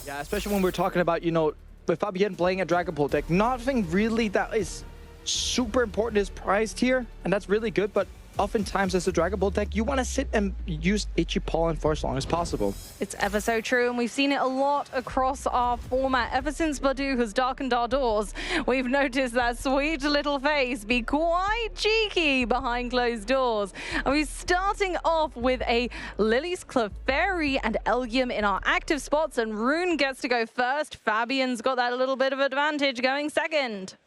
Yeah, especially when we're talking about, with Fabien playing a Dragon Ball deck, nothing really that is super important is prized here, and that's really good, but oftentimes as a Dragon Ball deck, you want to sit and use Itchy Pollen for as long as possible. It's ever so true, and we've seen it a lot across our format. Ever since Badu has darkened our doors, we've noticed that sweet little face be quite cheeky behind closed doors. And we're starting off with a Lily's Clefairy and Elgium in our active spots, and Rune gets to go first. Fabien's got that a little bit of advantage going second.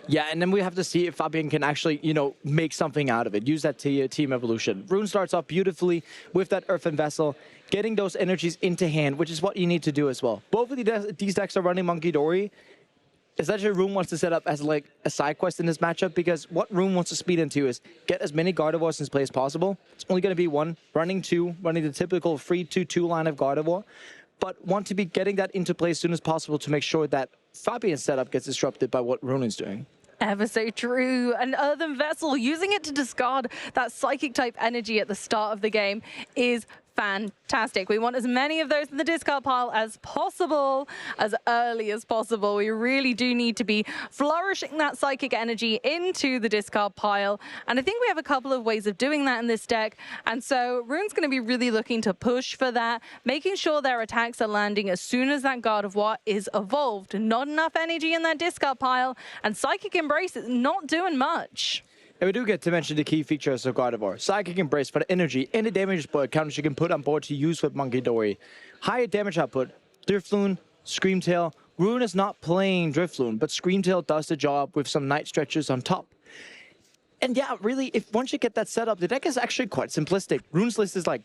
Yeah, and then we have to see if Fabien can actually, make something out of it. Use that team evolution. Rune starts off beautifully with that Earthen Vessel, getting those energies into hand, which is what you need to do as well. Both of these decks are running Monkey Dory. Essentially, Rune wants to set up as like a side quest in this matchup, because what Rune wants to speed into is get as many Gardevoirs in play as possible. It's only going to be one, running two, running the typical 3-2-2 line of Gardevoir, but want to be getting that into play as soon as possible to make sure that Fabien's setup gets disrupted by what Rune is doing. Ever so true. An Earthen Vessel, using it to discard that Psychic type energy at the start of the game is fantastic. We want as many of those in the discard pile as possible, as early as possible. We really do need to be flourishing that Psychic energy into the discard pile. And I think we have a couple of ways of doing that in this deck. And so Rune's going to be really looking to push for that, making sure their attacks are landing as soon as that Gardevoir is evolved. Not enough energy in that discard pile, and Psychic Embrace is not doing much. And we do get to mention the key features of Gardevoir. Psychic Embrace for the energy and the damage counters you can put on board to use with Monkey Dory. Higher damage output, Drifloon, Screamtail. Rune is not playing Drifloon, but Screamtail does the job with some Night Stretchers on top. And yeah, really, if once you get that set up, the deck is actually quite simplistic. Rune's list is like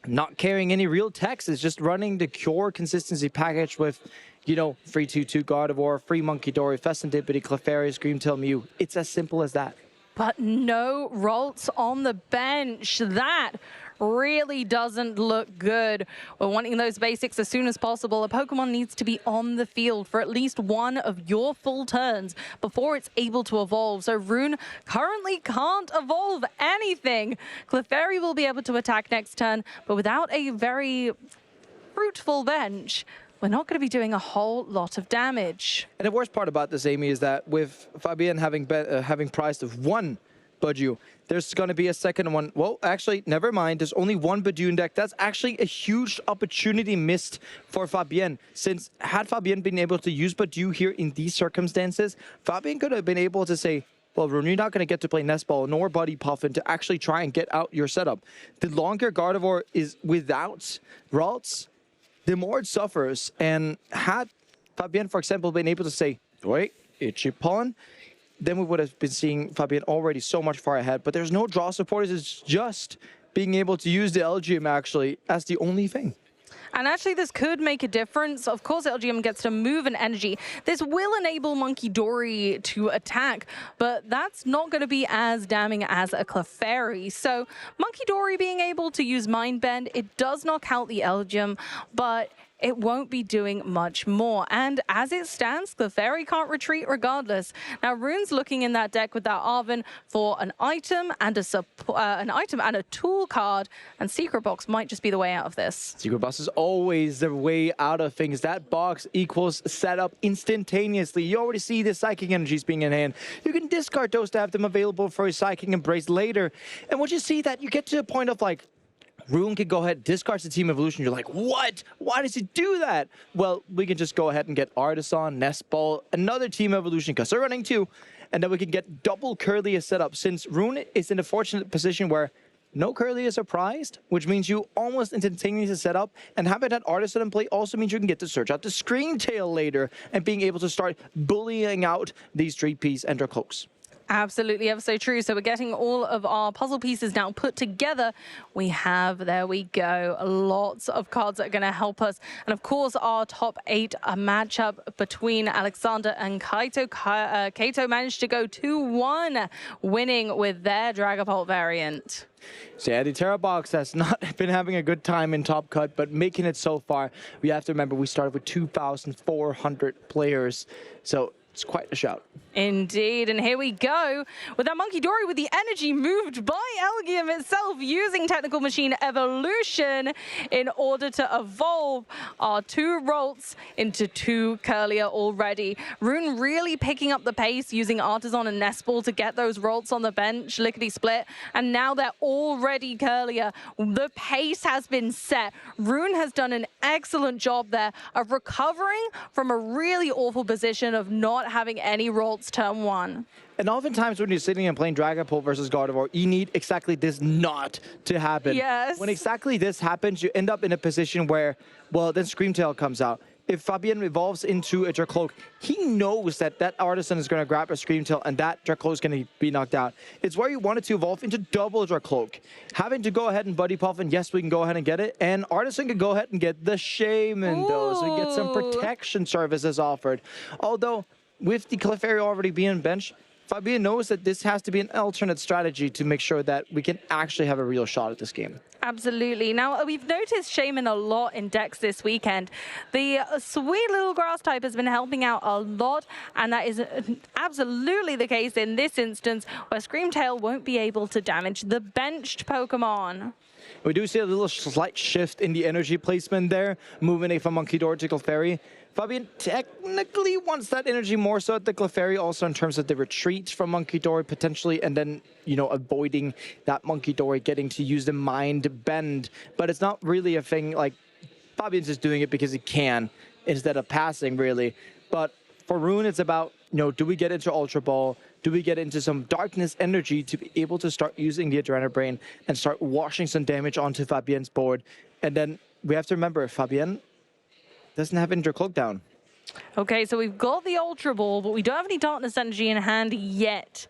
not carrying any real text. It's just running the Cure consistency package with, 3-2-2 Gardevoir, free Monkey Dory, Fessendipity, Clefairy, Screamtail, Mew. It's as simple as that. But no Ralts on the bench. That really doesn't look good. We're wanting those basics as soon as possible. A Pokemon needs to be on the field for at least one of your full turns before it's able to evolve. So Rune currently can't evolve anything. Clefairy will be able to attack next turn, but without a very fruitful bench, we're not going to be doing a whole lot of damage. And the worst part about this, Amy, is that with Fabien having priced of one Badu, there's going to be a second one. Well, actually, never mind. There's only one Badu in deck. That's actually a huge opportunity missed for Fabien, since had Fabien been able to use Badu here in these circumstances, Fabien could have been able to say, well, Rune, you're not going to get to play Nest Ball nor Buddy Puffin to actually try and get out your setup. The longer Gardevoir is without Ralts, the more it suffers. And had Fabien, for example, been able to say, wait, Itchy Pollen, then we would have been seeing Fabien already so much far ahead. But there's no draw support. It's just being able to use the LGM actually as the only thing. And actually, this could make a difference. Of course, LGM gets to move an energy. This will enable Monkey Dory to attack, but that's not going to be as damning as a Clefairy. So Monkey Dory being able to use Mind Bend, it does knock out the LGM, but it won't be doing much more. And as it stands, Clefairy can't retreat regardless. Now, Rune's looking in that deck with that Arven for an item and a tool card, and Secret Box might just be the way out of this. Secret Box is always the way out of things. That box equals setup instantaneously. You already see the Psychic energies being in hand. You can discard those to have them available for a Psychic Embrace later. And once you see that, you get to a point of like, Rune can go ahead, discards the Team Evolution. You're like, what? Why does he do that? Well, we can just go ahead and get Artisan, Nest Ball, another Team Evolution, because they're running two, and then we can get double Curlius set up, since Rune is in a fortunate position where no Curlius are prized, which means you almost instantaneously set up, and having that Artisan in play also means you can get to search out the Screamtail later, and being able to start bullying out these 3Ps and their cloaks. Absolutely, ever so true. So we're getting all of our puzzle pieces now put together. We have, there we go, lots of cards that are going to help us. And of course, our top 8 matchup between Alexander and Kaito. Kaito managed to go 2-1, winning with their Dragapult variant. So yeah, the Terra Box has not been having a good time in Top Cut, but making it so far. We have to remember we started with 2,400 players. So It's quite a shout. Indeed, and here we go with that Monkey Dory with the energy moved by Elgium itself using Technical Machine Evolution in order to evolve our 2 Rolts into 2 Curlier already. Rune really picking up the pace using Artisan and Nestball to get those Rolts on the bench, lickety-split, and now they're already Curlier. The pace has been set. Rune has done an excellent job there of recovering from a really awful position of not having any Rolts turn 1. And oftentimes when you're sitting and playing Dragapult versus God of War, you need exactly this not to happen. Yes. When exactly this happens, you end up in a position where, well, then Screamtail comes out. If Fabien evolves into a Dracloak, he knows that that Artisan is going to grab a Screamtail and that Dracloak is going to be knocked out. It's where you wanted to evolve into double Dracloak. Having to go ahead and Buddy Puff, and yes, we can go ahead and get it. And Artisan can go ahead and get the Shaman, though, so we get some protection services offered. Although, with the Clefairy already being benched, Fabien knows that this has to be an alternate strategy to make sure that we can actually have a real shot at this game. Absolutely. Now, we've noticed Shaman a lot in decks this weekend. The sweet little grass type has been helping out a lot, and that is absolutely the case in this instance, where Screamtail won't be able to damage the benched Pokemon. We do see a little slight shift in the energy placement there, moving it from Monkey Door to Clefairy. Fabien technically wants that energy more so at the Clefairy, also in terms of the retreat from Monkey Door potentially, and then, you know, avoiding that Monkey Door getting to use the Mind Bend. But it's not really a thing, like, Fabien's just doing it because he can, instead of passing, really. But for Rune, it's about, you know, do we get into Ultra Ball? Do we get into some darkness energy to be able to start using the Adrenaline Brain and start washing some damage onto Fabien's board? And then we have to remember, Fabien doesn't have Dracloak down. Okay, so we've got the Ultra Ball, but we don't have any Darkness Energy in hand yet.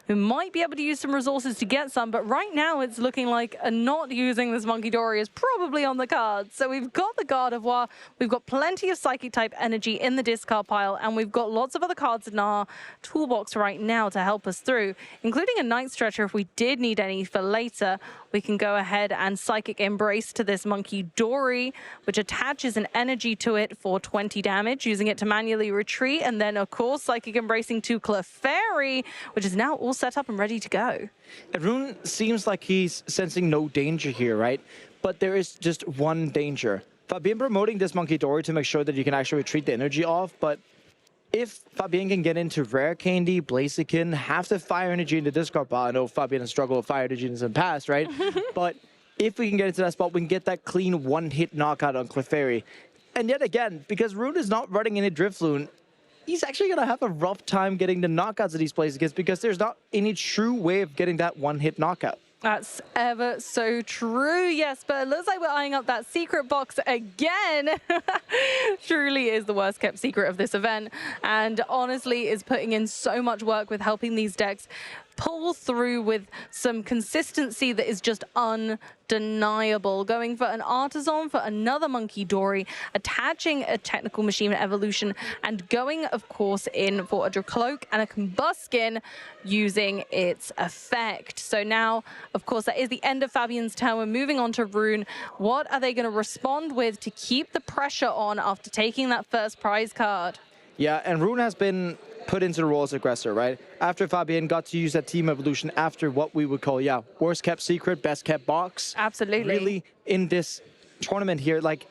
We might be able to use some resources to get some, but right now it's looking like not using this Monkey Dory is probably on the cards. So we've got the God of War, we've got plenty of Psychic-type energy in the discard pile, and we've got lots of other cards in our toolbox right now to help us through, including a Night Stretcher if we did need any for later. We can go ahead and Psychic Embrace to this Monkey Dory, which attaches an energy to it for 20 damage, using it to manually retreat, and then, of course, Psychic Embracing to Clefairy, which is now all set up and ready to go. And Rune seems like he's sensing no danger here, right? But there is just one danger. Fabien promoting this Monkey Dory to make sure that you can actually retreat the energy off, but if Fabien can get into Rare Candy, Blaziken, have the Fire Energy in the discard pile, I know Fabien has struggled with Fire Energy in the past, right? But if we can get into that spot, we can get that clean one-hit knockout on Clefairy. And yet again, because Rune is not running any Drifloon, he's actually going to have a rough time getting the knockouts that he's plays against because there's not any true way of getting that one-hit knockout. That's ever so true, yes, but it looks like we're eyeing up that secret box again. Truly is the worst kept secret of this event, and honestly is putting in so much work with helping these decks pull through with some consistency that is just undeniable. Going for an Artisan, for another Monkey Dory, attaching a Technical Machine Evolution, and going, of course, in for a Dracloak and a Combuskin using its effect. So now, of course, that is the end of Fabien's turn. We're moving on to Rune. What are they going to respond with to keep the pressure on after taking that first prize card? Yeah, and Rune has been put into the role as aggressor, right? After Fabien got to use that team evolution after what we would call, yeah, worst kept secret, best kept box. Absolutely. Really, in this tournament here, like,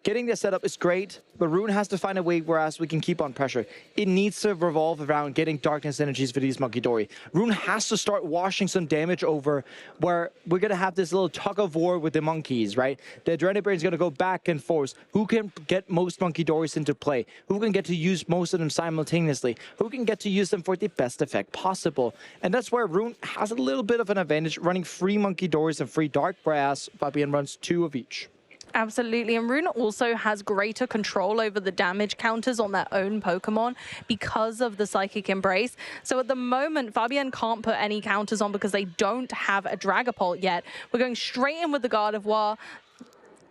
getting this set up is great, but Rune has to find a way whereas we can keep on pressure. It needs to revolve around getting darkness energies for these Monkey Dory. Rune has to start washing some damage over where we're going to have this little tug of war with the monkeys, right? The Adrenaline Brain is going to go back and forth. Who can get most Monkey Dories into play? Who can get to use most of them simultaneously? Who can get to use them for the best effect possible? And that's where Rune has a little bit of an advantage, running 3 Monkey Dories and 3 Dark Brass. Fabien runs 2 of each. Absolutely, and Rune also has greater control over the damage counters on their own Pokemon because of the Psychic Embrace. So at the moment, Fabien can't put any counters on because they don't have a Dragapult yet. We're going straight in with the God of War.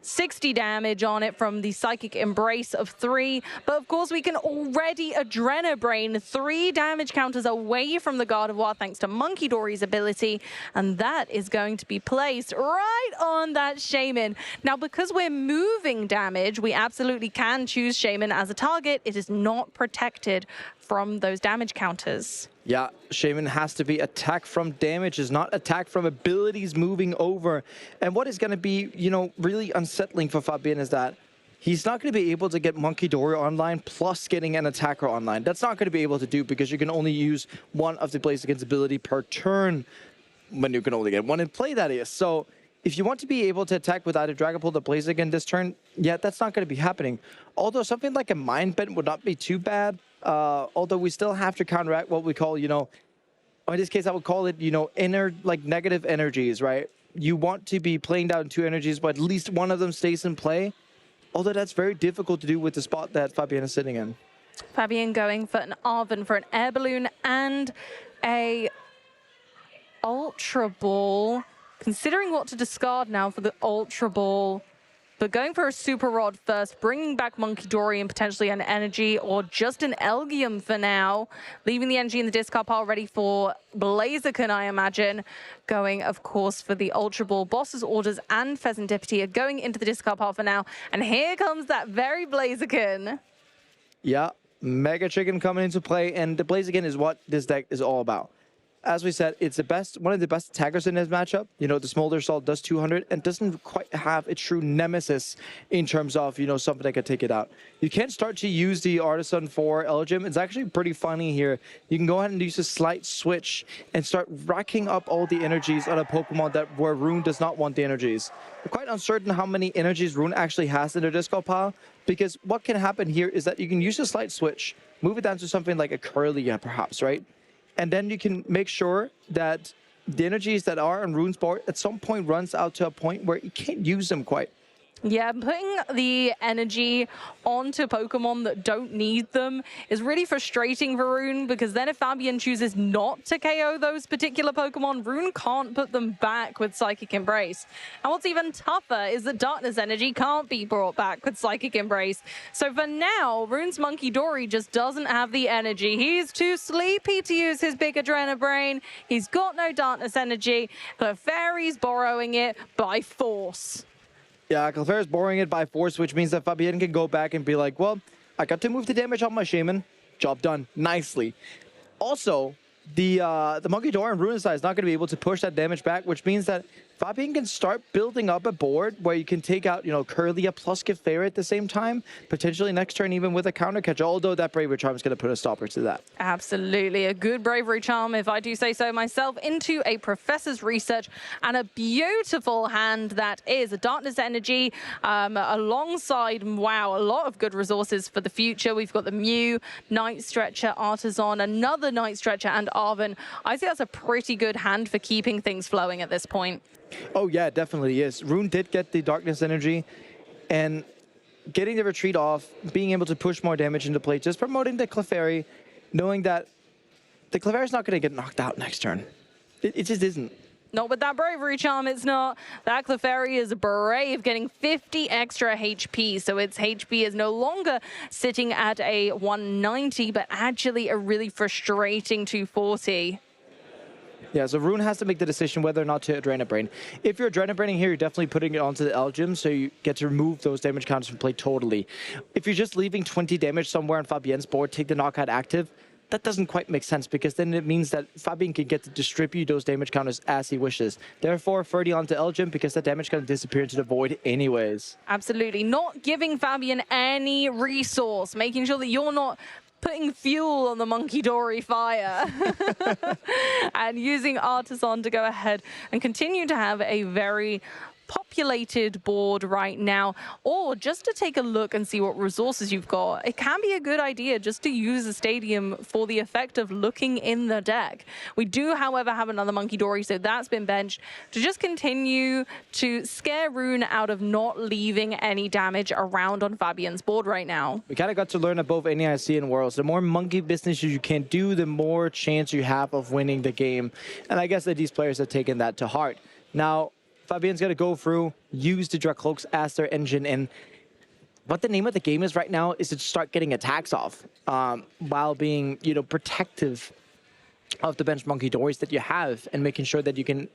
60 damage on it from the Psychic Embrace of 3. But of course, we can already Adrenaline Brain 3 damage counters away from the God of War thanks to Monkey Dory's ability. And that is going to be placed right on that Shaman. Now, because we're moving damage, we absolutely can choose Shaman as a target. It is not protected from those damage counters. Yeah, Shaman has to be attack from damages, not attack from abilities moving over. And what is going to be, you know, really unsettling for Fabien is that he's not going to be able to get Monkey Dory online plus getting an attacker online. That's not going to be able to do because you can only use one of the Blaziken's ability per turn when you can only get one in play, that is. So if you want to be able to attack with either Dragapult or Blaziken this turn, yeah, that's not going to be happening. Although something like a Mind Bend would not be too bad. Although we still have to counteract what we call, you know, in this case, I would call it, you know, negative energies, right? You want to be playing down 2 energies, but at least one of them stays in play. Although that's very difficult to do with the spot that Fabien is sitting in. Fabien going for an Arven, for an Air Balloon, and a Ultra Ball. Considering what to discard now for the Ultra Ball, but going for a Super Rod first, bringing back Monkey Dory and potentially an Energy, or just an Elgium for now. Leaving the Energy in the discard pile ready for Blaziken, I imagine. Going, of course, for the Ultra Ball. Boss's Orders and Pheasantipity are going into the discard pile for now. And here comes that very Blaziken. Yeah, Mega Chicken coming into play, and the Blaziken is what this deck is all about. As we said, it's one of the best attackers in this matchup. You know, the Smolder Salt does 200 and doesn't quite have a true nemesis in terms of, you know, something that can take it out. You can start to use the Artisan for Elgim. It's actually pretty funny here. You can go ahead and use a slight switch and start racking up all the energies on a Pokemon where Rune does not want the energies. We're quite uncertain how many energies Rune actually has in their discard pile, because what can happen here is that you can use a slight switch, move it down to something like a Curlia perhaps, right? And then you can make sure that the energies that are on Rune's board at some point runs out to a point where you can't use them quite. Yeah, putting the energy onto Pokemon that don't need them is really frustrating for Rune, because then if Fabien chooses not to KO those particular Pokemon, Rune can't put them back with Psychic Embrace. And what's even tougher is that Darkness Energy can't be brought back with Psychic Embrace. So for now, Rune's Monkey Dory just doesn't have the energy. He's too sleepy to use his big Adrenabrain. He's got no Darkness Energy. Clefairy's borrowing it by force. Yeah, Clefairy's borrowing it by force, which means that Fabien can go back and be like, well, I got to move the damage on my Shaman. Job done. Nicely. Also, the Monkey Dory and Rune side is not going to be able to push that damage back, which means that Fabien can start building up a board where you can take out, you know, Curlia plus Clefairy at the same time, potentially next turn even with a counter catcher, although that Bravery Charm is going to put a stopper to that. Absolutely. A good Bravery Charm, if I do say so myself, into a Professor's Research, and a beautiful hand that is a Darkness Energy alongside, wow, a lot of good resources for the future. We've got the Mew, Night Stretcher, Artisan, another Night Stretcher, and Arven. I think that's a pretty good hand for keeping things flowing at this point. Oh yeah, it definitely is. Rune did get the Darkness Energy, and getting the retreat off, being able to push more damage into play, just promoting the Clefairy, knowing that the Clefairy's not going to get knocked out next turn. It just isn't. Not with that Bravery Charm, it's not. That Clefairy is brave, getting 50 extra HP, so its HP is no longer sitting at a 190, but actually a really frustrating 240. Yeah, so Rune has to make the decision whether or not to Adrenabrain. If you're Adrenabraining here, you're definitely putting it onto the Elgim, so you get to remove those damage counters from play totally. If you're just leaving 20 damage somewhere on Fabien's board, take the knockout active, that doesn't quite make sense, because then it means that Fabien can get to distribute those damage counters as he wishes. Therefore, 30 onto Elgim, because that damage can disappear into the void anyways. Absolutely. Not giving Fabien any resource, making sure that you're not putting fuel on the Monkey Dory fire. And using Artisan to go ahead and continue to have a very populated board right now, or just to take a look and see what resources you've got. It can be a good idea just to use a stadium for the effect of looking in the deck. We do, however, have another Monkey Dory, so that's been benched to just continue to scare Rune out of not leaving any damage around on Fabien's board right now. We kind of got to learn at both NAIC and Worlds. The more monkey business you can do, the more chance you have of winning the game. And I guess that these players have taken that to heart. Now, Fabien's going to go through, use the Dracloaks as their engine, and what the name of the game is right now is to start getting attacks off while being, you know, protective of the bench Monkey Dories that you have, and making sure that you can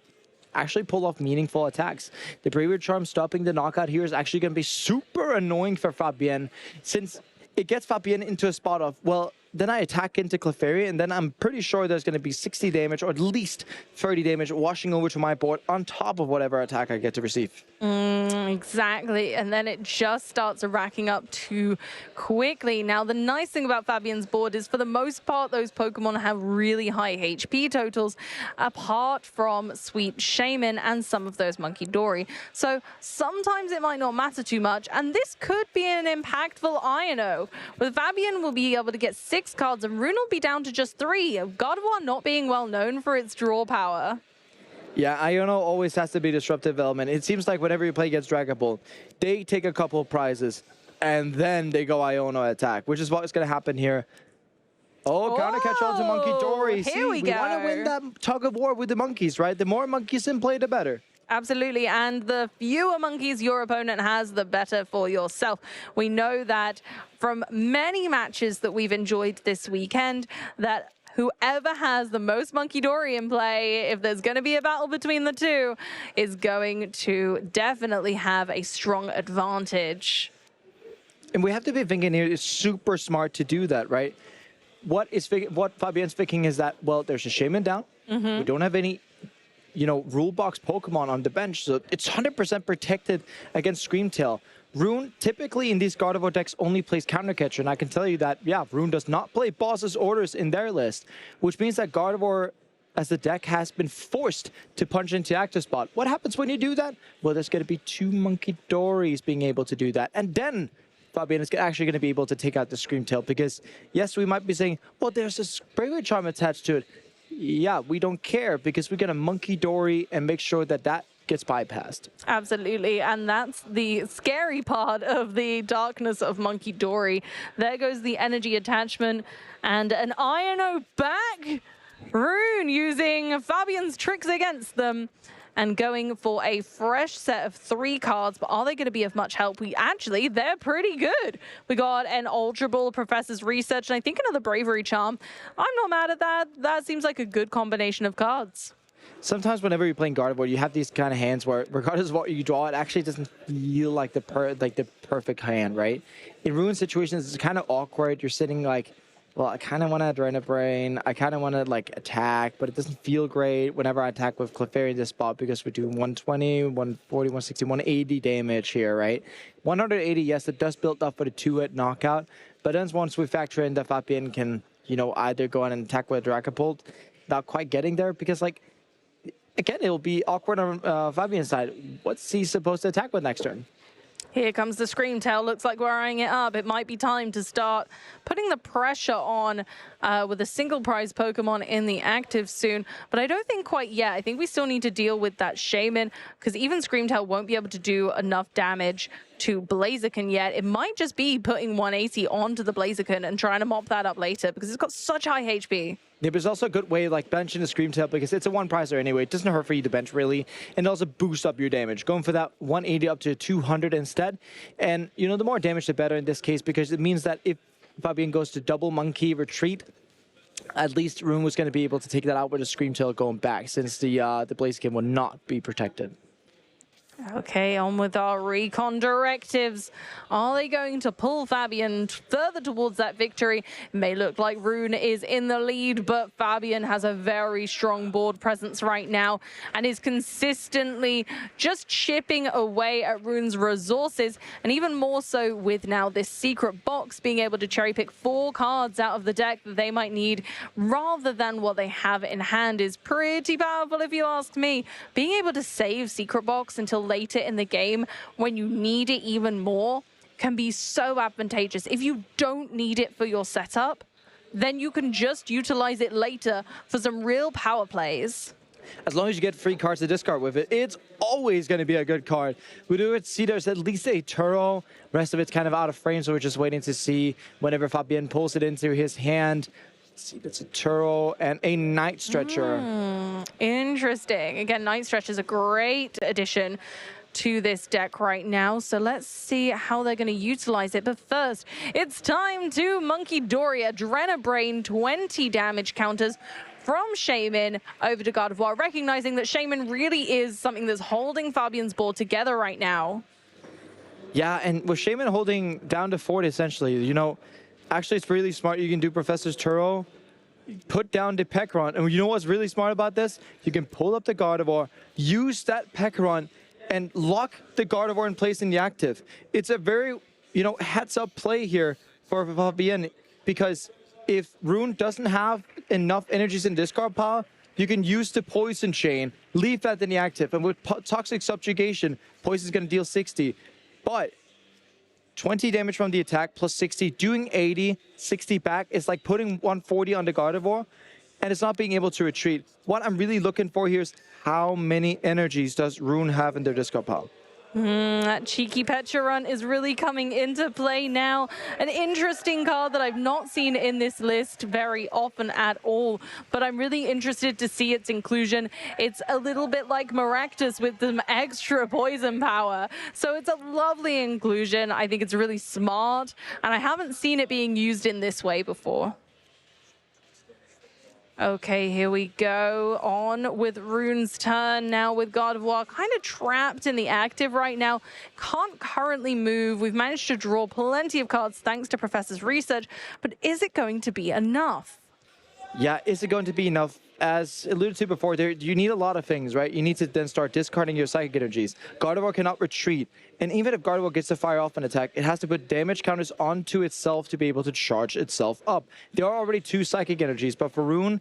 actually pull off meaningful attacks. The Bravery Charm stopping the knockout here is actually going to be super annoying for Fabien, since it gets Fabien into a spot of, well, then I attack into Clefairy, and then I'm pretty sure there's going to be 60 damage, or at least 30 damage, washing over to my board on top of whatever attack I get to receive. Exactly, and then it just starts racking up too quickly. Now, the nice thing about Fabien's board is, for the most part, those Pokemon have really high HP totals, apart from Sweet Shaman and some of those Monkey Dory. So sometimes it might not matter too much, and this could be an impactful Iono. With Fabien, we'll be able to get 6 cards, and Rune will be down to just 3. Gardevoir not being well known for its draw power. Yeah, Iono always has to be disruptive element. It seems like whenever you play against Dragon Ball, they take a couple of prizes, and then they go Iono attack, which is what's going to happen here. Oh, counter catch on to Monkey Dory. Here we go. We want to win that tug of war with the monkeys, right? The more monkeys in play, the better. Absolutely, and the fewer monkeys your opponent has, the better for yourself. We know that from many matches that we've enjoyed this weekend, that whoever has the most Monkey Dory in play, if there's going to be a battle between the two, is going to definitely have a strong advantage. And we have to be thinking here, it's super smart to do that, right? What Fabien's thinking is that, well, there's a Shaman down. We don't have any, rule box Pokemon on the bench, so it's 100% protected against Screamtail. Rune typically in these Gardevoir decks only plays Counter Catcher, and I can tell you that, yeah, Rune does not play Boss's Orders in their list, which means that Gardevoir as the deck has been forced to punch into active spot. What happens when you do that? Well, there's going to be 2 Monkey Dories being able to do that, and then Fabien is actually going to be able to take out the Screamtail, because yes, we might be saying, well, there's a Spray Charm attached to it. Yeah, we don't care, because we get a Monkey Dory and make sure that that gets bypassed. Absolutely, and that's the scary part of the darkness of Monkey Dory. There goes the energy attachment, and an Iono back. Rune using Fabien's tricks against them and going for a fresh set of 3 cards, but are they going to be of much help? They're pretty good. We got an Ultra Ball, Professor's Research, and I think another Bravery Charm. I'm not mad at that. That seems like a good combination of cards. Sometimes whenever you're playing Gardevoir, you have these kind of hands where, regardless of what you draw, it actually doesn't feel like the perfect hand, right? In Rune situations, it's kind of awkward. You're sitting like, well, I kind of want to Adrena Brain. I kind of want to attack, but it doesn't feel great whenever I attack with Clefairy in this spot, because we're doing 120, 140, 160, 180 damage here, right? 180, yes, it does build up for the 2-hit knockout, but then once we factor in that Fabien can, either go on and attack with a Dragapult, not quite getting there, because again, it'll be awkward on Fabien's side. What's he supposed to attack with next turn? Here comes the Screamtail. Looks like we're eyeing it up. It might be time to start putting the pressure on with a single prize Pokemon in the active soon. But I don't think quite yet. I think we still need to deal with that Shaman, because even Screamtail won't be able to do enough damage to Blaziken yet. It might just be putting 180 onto the Blaziken and trying to mop that up later, because it's got such high HP. Yeah, but it's also a good way, benching the Screamtail, because it's a 1-pricer anyway. It doesn't hurt for you to bench, really. And it also boosts up your damage. Going for that 180 up to 200 instead. And, the more damage, the better in this case, because it means that if Fabien goes to double Monkey Retreat, at least Rune was going to be able to take that out with a Screamtail going back, since the Blaziken will not be protected. Okay, on with our recon directives. Are they going to pull Fabien further towards that victory? It may look like Rune is in the lead, but Fabien has a very strong board presence right now and is consistently just chipping away at Rune's resources, and even more so with now this secret box being able to cherry pick 4 cards out of the deck that they might need rather than what they have in hand is pretty powerful, if you ask me. Being able to save secret box until later in the game when you need it even more can be so advantageous. If you don't need it for your setup, then you can just utilize it later for some real power plays. As long as you get 3 cards to discard with it, it's always going to be a good card. We do see there's at least a Turo. Rest of it's kind of out of frame, so we're just waiting to see whenever Fabien pulls it into his hand. Let's see, that's a Turo and a Night Stretcher. Interesting. Again, Night Stretcher is a great addition to this deck right now. So let's see how they're going to utilize it. But first, it's time to Monkey Dory. Adrena Brain, 20 damage counters from Shaman over to Gardevoir, recognizing that Shaman really is something that's holding Fabien's board together right now. Yeah, and with Shaman holding down to 40, essentially, Actually, it's really smart. You can do Professor's Turo, put down the Pekron, and you know what's really smart about this? You can pull up the Gardevoir, use that Pekron, and lock the Gardevoir in place in the active. It's a very, heads-up play here for Fabien, because if Rune doesn't have enough energies in discard pile, you can use the Poison Chain, leave that in the active, and with Toxic Subjugation, Poison's going to deal 60. But 20 damage from the attack plus 60, doing 80, 60 back is like putting 140 on the Gardevoir, and it's not being able to retreat. What I'm really looking for here is how many energies does Rune have in their discard pile? That cheeky Pecharunt is really coming into play now. An interesting card that I've not seen in this list very often at all, but I'm really interested to see its inclusion. It's a little bit like Maractus with some extra poison power. So it's a lovely inclusion. I think it's really smart, and I haven't seen it being used in this way before. Okay, here we go. On with Rune's turn now with Gardevoir, kind of trapped in the active right now. Can't currently move. We've managed to draw plenty of cards thanks to Professor's research, but is it going to be enough? Yeah, is it going to be enough? As alluded to before, you need a lot of things, right? You need to then start discarding your psychic energies. Gardevoir cannot retreat. And even if Gardevoir gets to fire off an attack, it has to put damage counters onto itself to be able to charge itself up. There are already 2 psychic energies, but for Rune,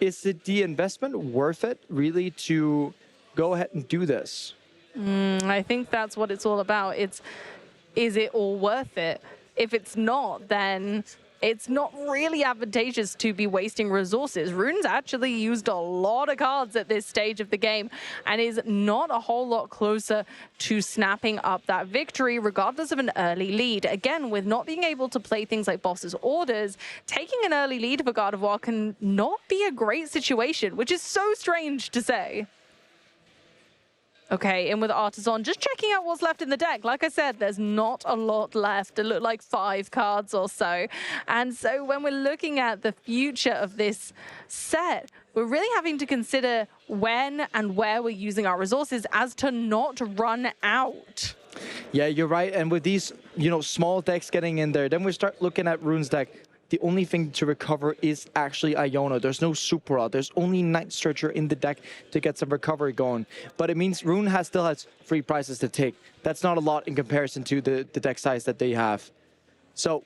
is it the investment worth it, really, to go ahead and do this? I think that's what it's all about. Is it all worth it? If it's not, then it's not really advantageous to be wasting resources. Rune's actually used a lot of cards at this stage of the game and is not a whole lot closer to snapping up that victory, regardless of an early lead. Again, with not being able to play things like Boss's Orders, taking an early lead for Gardevoir can not be a great situation, which is so strange to say. Okay, in with Artisan, just checking out what's left in the deck. Like I said, there's not a lot left. It looked like 5 cards or so. And so when we're looking at the future of this set, we're really having to consider when and where we're using our resources as to not run out. Yeah, you're right. And with these, small decks getting in there, then we start looking at Rune's deck. The only thing to recover is actually Iono. There's no Super Rod. There's only Night Searcher in the deck to get some recovery going. But it means Rune still has free prizes to take. That's not a lot in comparison to the deck size that they have. So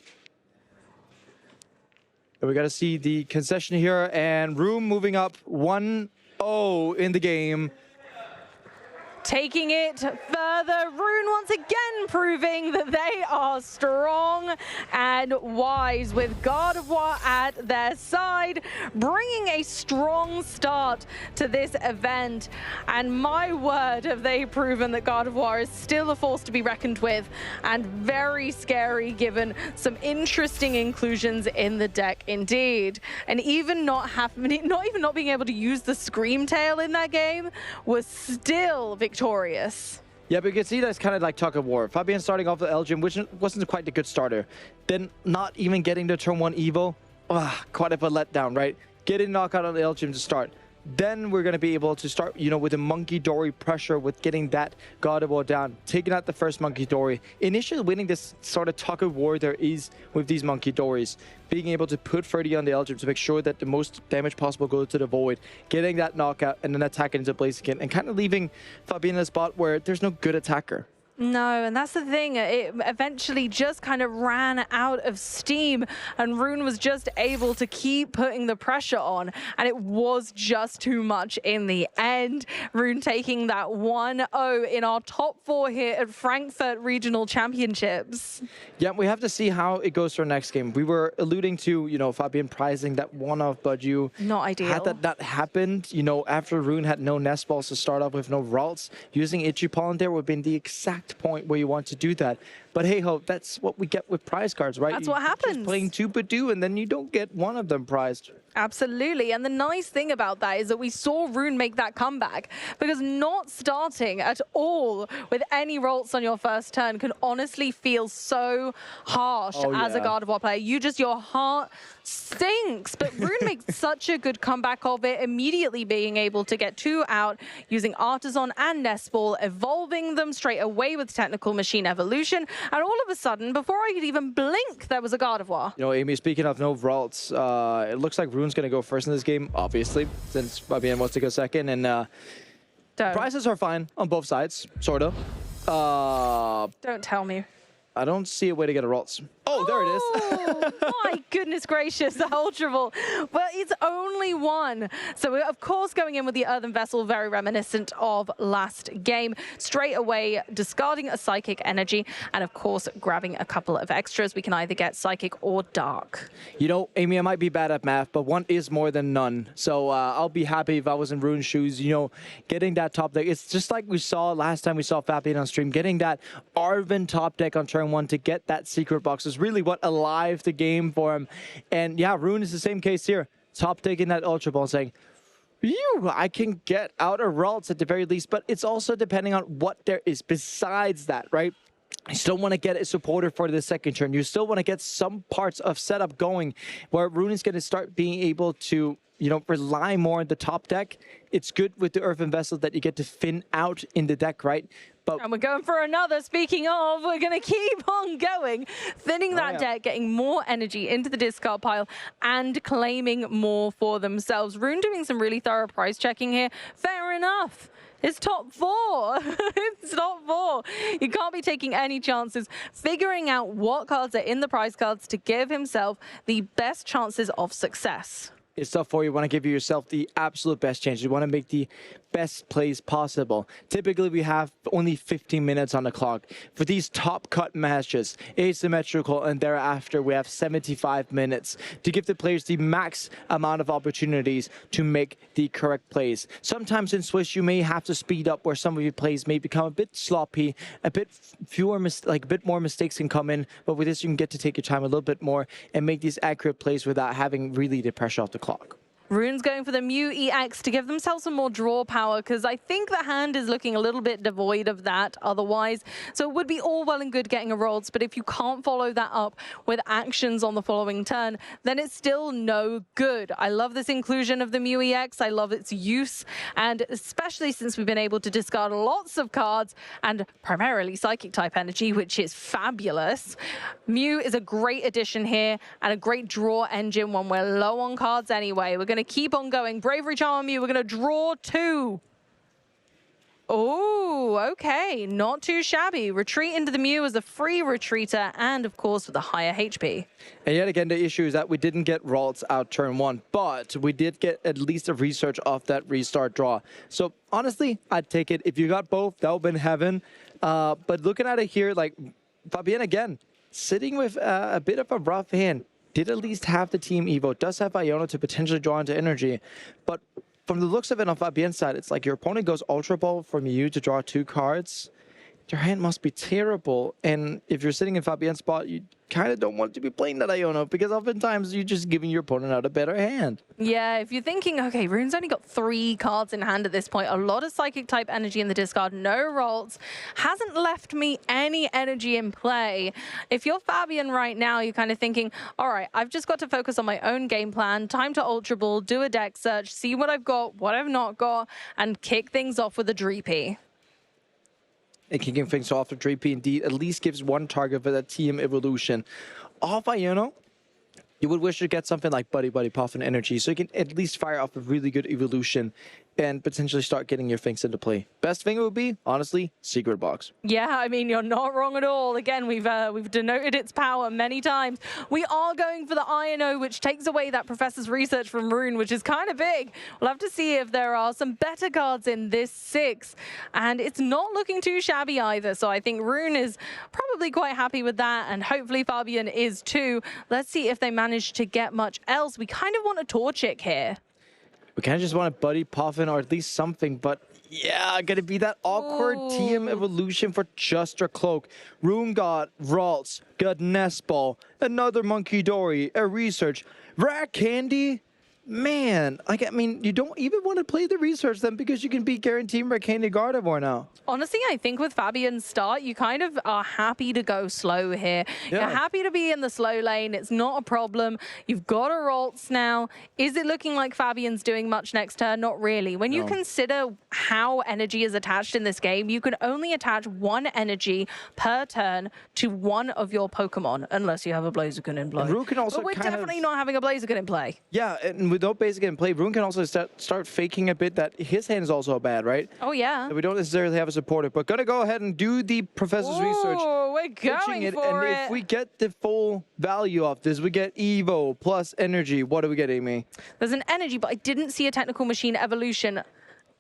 we got to see the concession here. And Rune moving up 1-0 in the game. Taking it further, Rune once again proving that they are strong and wise with Gardevoir at their side, bringing a strong start to this event. And my word, have they proven that Gardevoir is still a force to be reckoned with and very scary given some interesting inclusions in the deck indeed. And even not being able to use the Scream Tail in that game was still victorious. Yeah, but you can see that's kind of like tug of war. Fabien starting off with Elgin, which wasn't quite a good starter. Then not even getting the turn 1 Evo. Quite of a letdown, right? Getting knockout on the Elgin to start. Then we're going to be able to start, with the Monkey Dory pressure with getting that Gardevoir down, taking out the first Monkey Dory. Initially winning this sort of tug of war there is with these Monkey Dories. Being able to put 30 on the Elgin to make sure that the most damage possible goes to the Void. Getting that knockout and then attacking into place again. And kind of leaving Fabien in a spot where there's no good attacker. No, and that's the thing. It eventually just kind of ran out of steam, and Rune was just able to keep putting the pressure on, and it was just too much in the end. Rune taking that 1-0 in our top 4 here at Frankfurt Regional Championships. Yeah, we have to see how it goes for our next game. We were alluding to, Fabien prizing that one-off Budgie. Not ideal. Had that not happened, after Rune had no Nest Balls to start off with, no Ralts, using Itchy Pollen there would have been the exact point where you want to do that. But hey ho, that's what we get with prize cards, right? That's what happens. Just playing 2 Badoo and then you don't get one of them prized. Absolutely. And the nice thing about that is that we saw Rune make that comeback, because not starting at all with any rolls on your first turn can honestly feel so harsh as a God of War player. Your heart stinks. But Rune makes such a good comeback of it, immediately being able to get 2 out using Artisan and Nest Ball, evolving them straight away with Technical Machine Evolution. And all of a sudden, before I could even blink, there was a God of War. You know, Amy, speaking of no vaults, it looks like Rune's going to go first in this game, obviously, since Fabien wants to go second. And prices are fine on both sides, sort of. Don't tell me. I don't see a way to get a Ralts. Oh, there it is. Oh, my goodness gracious, the Ultra Ball. But it's only one. So we're, of course, going in with the Earthen Vessel, very reminiscent of last game. Straight away, discarding a Psychic Energy, and of course, grabbing a couple of extras. We can either get Psychic or Dark. You know, Amy, I might be bad at math, but one is more than none. So I'll be happy if I was in Rune's shoes, you know, getting that top deck. It's just like we saw last time we saw Fabien on stream, getting that Arven top deck on turn 1 to get that secret box is really what alive the game for him. And yeah, Rune is the same case here. Top taking that Ultra Ball, saying, phew, I can get out of Ralts at the very least, but it's also depending on what there is besides that, right? You still want to get a supporter for the second turn. You still want to get some parts of setup going where Rune is going to start being able to, you know, rely more on the top deck. It's good with the Earthen Vessel that you get to thin out in the deck, right? But and we're going for another. Speaking of, we're going to keep on going, thinning that deck, getting more energy into the discard pile, and claiming more for themselves. Rune doing some really thorough price checking here. Fair enough. It's top 4. It's top 4. You can't be taking any chances. Figuring out what cards are in the prize cards to give himself the best chances of success. It's tough for you. You want to give yourself the absolute best chance. You want to make the best plays possible. Typically, we have only 15 minutes on the clock. For these top cut matches, asymmetrical, and thereafter, we have 75 minutes to give the players the max amount of opportunities to make the correct plays. Sometimes in Swiss, you may have to speed up where some of your plays may become a bit sloppy, a bit fewer, a bit more mistakes can come in, but with this, you can get to take your time a little bit more and make these accurate plays without having really the pressure off the clock. Rune's going for the Mew EX to give themselves some more draw power, because I think the hand is looking a little bit devoid of that otherwise. So it would be all well and good getting a Ralts, but if you can't follow that up with actions on the following turn, then it's still no good. I love this inclusion of the Mew EX. I love its use, and especially since we've been able to discard lots of cards and primarily Psychic type energy, which is fabulous. Mew is a great addition here and a great draw engine when we're low on cards anyway. We're going to keep on going. Bravery Charm on Mew. We're going to draw 2. Oh, okay. Not too shabby. Retreat into the Mew as a free retreater, and of course with a higher HP. And yet again, the issue is that we didn't get Ralts out turn 1, but we did get at least a research off that restart draw. So honestly, I'd take it. If you got both, that would have been heaven. But looking at it here, like Fabien again, sitting with a bit of a rough hand. Did at least have the team Evo, does have Iono to potentially draw into energy, but from the looks of it on Fabien's side, it's like your opponent goes Ultra Ball from you to draw 2 cards. Your hand must be terrible, and if you're sitting in Fabien's spot, you kind of don't want to be playing that Iono, because oftentimes you're just giving your opponent out a better hand. Yeah, if you're thinking, okay, Rune's only got 3 cards in hand at this point, a lot of Psychic type energy in the discard, no Ralts, hasn't left me any energy in play. If you're Fabien right now, you're kind of thinking, all right, I've just got to focus on my own game plan, time to Ultra Ball, do a deck search, see what I've got, what I've not got, and kick things off with a Dreepy. And kicking things off with Dreepy indeed at least gives one target for that team evolution. Off Iono, you would wish to get something like Buddy Buddy Puff and Energy, so you can at least fire off a really good evolution and potentially start getting your things into play. Best thing would be, honestly, Secret Box. Yeah, I mean, you're not wrong at all. Again, we've denoted its power many times. We are going for the Iono, which takes away that Professor's Research from Rune, which is kind of big. We'll have to see if there are some better cards in this 6. And it's not looking too shabby either. So I think Rune is probably quite happy with that. And hopefully Fabien is too. Let's see if they manage to get much else. We kind of want a Torchic here. We kind of just want a Buddy Puffin or at least something, but yeah, gonna be that awkward TM evolution for just a cloak. Rune got Ralts, got Nest Ball, another Monkey Dory, a Research, Rare Candy. man, like, I mean, you don't even want to play the research then because you can be guaranteed Mercani Gardevoir now. Honestly, I think with Fabian's start, you kind of are happy to go slow here. Yeah. You're happy to be in the slow lane. It's not a problem. You've got a Ralts now. Is it looking like Fabian's doing much next turn? Not really. When you consider how energy is attached in this game, you can only attach one energy per turn to one of your Pokemon, unless you have a Blaziken in play. Rune can also but we're definitely not having a Blaziken in play. Yeah, and with no basic in play, Rune can also start faking a bit that his hand is also bad, right? Oh, yeah. So we don't necessarily have a supporter, but gonna go ahead and do the professor's research. Oh, we're going for it. And if we get the full value of this, we get Evo plus energy. What do we get, Amy? There's an energy, but I didn't see a technical machine evolution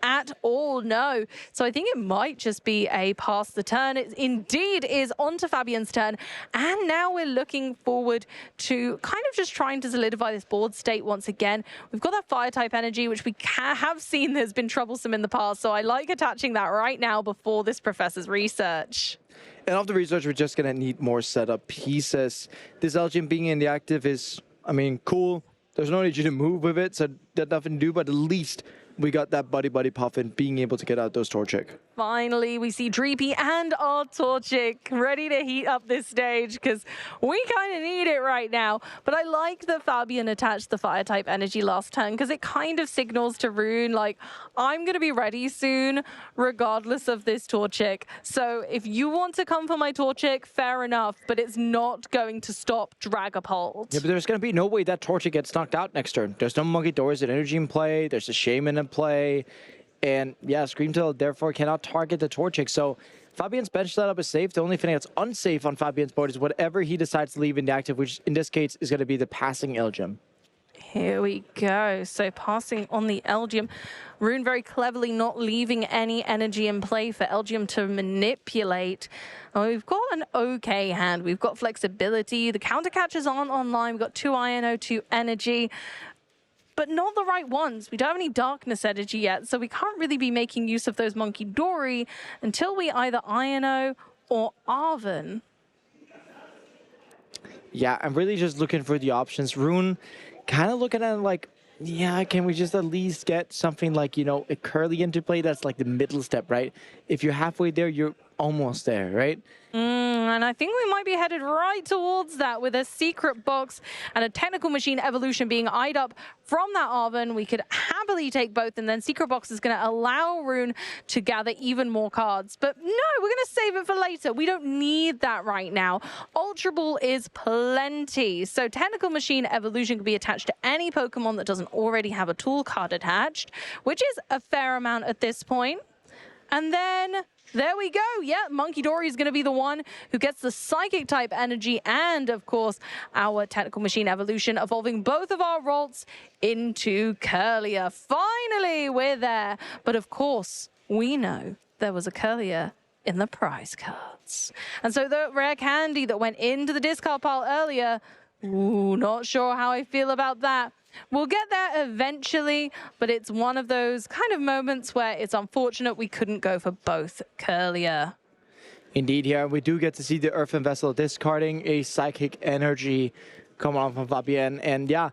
at all, no. So I think it might just be a pass the turn. It indeed is on to Fabian's turn. And now we're looking forward to kind of just trying to solidify this board state once again. We've got that fire type energy, which we have seen has been troublesome in the past. So I like attaching that right now before this professor's research. And off the research, we're just going to need more setup pieces. This Elgin being in the active is, I mean, cool. There's no need you to move with it, so there's nothing to do, but at least we got that Buddy Puffin being able to get out those Torchic. Finally, we see Dreepy and our Torchic ready to heat up this stage because we kind of need it right now. But I like that Fabien attached the fire type energy last turn because it kind of signals to Rune, like, I'm going to be ready soon regardless of this Torchic. So if you want to come for my Torchic, fair enough, but it's not going to stop Dragapult. Yeah, but there's going to be no way that Torchic gets knocked out next turn. There's no Monkey Doors and Energy in play. There's a Shaman in play. And yeah, Screamtail therefore cannot target the Torchic. So Fabian's bench setup is safe. The only thing that's unsafe on Fabian's board is whatever he decides to leave in the active, which in this case is going to be the passing Elgyem. Here we go. So passing on the Elgyem. Rune very cleverly not leaving any energy in play for Elgyem to manipulate. We've got an okay hand. We've got flexibility. The counter catchers aren't online. We've got 2 Iron, 2 energy, but not the right ones. We don't have any darkness energy yet, so we can't really be making use of those Monkey Dory until we either Iono or Arven. Yeah, I'm really just looking for the options. Rune kind of looking at it like, yeah, can we just at least get something like, you know, a Curly into play? That's like the middle step, right? If you're halfway there, you're almost there, right? And I think we might be headed right towards that with a secret box and a technical machine evolution being eyed up from that Arven. We could happily take both, and then secret box is going to allow Rune to gather even more cards. But no, we're going to save it for later. We don't need that right now. Ultra Ball is plenty. So technical machine evolution can be attached to any Pokemon that doesn't already have a tool card attached, which is a fair amount at this point. And then there we go. Yeah, Monkey Dory is going to be the one who gets the Psychic type energy and, of course, our Technical Machine evolution, evolving both of our Ralts into Curlier. Finally, we're there. But, of course, we know there was a Curlier in the prize cards. And so the rare candy that went into the discard pile earlier, ooh, not sure how I feel about that. We'll get there eventually, but it's one of those kind of moments where it's unfortunate we couldn't go for both Curlier. Indeed, here we do get to see the Earthen Vessel discarding a Psychic Energy coming on from Fabien. And yeah,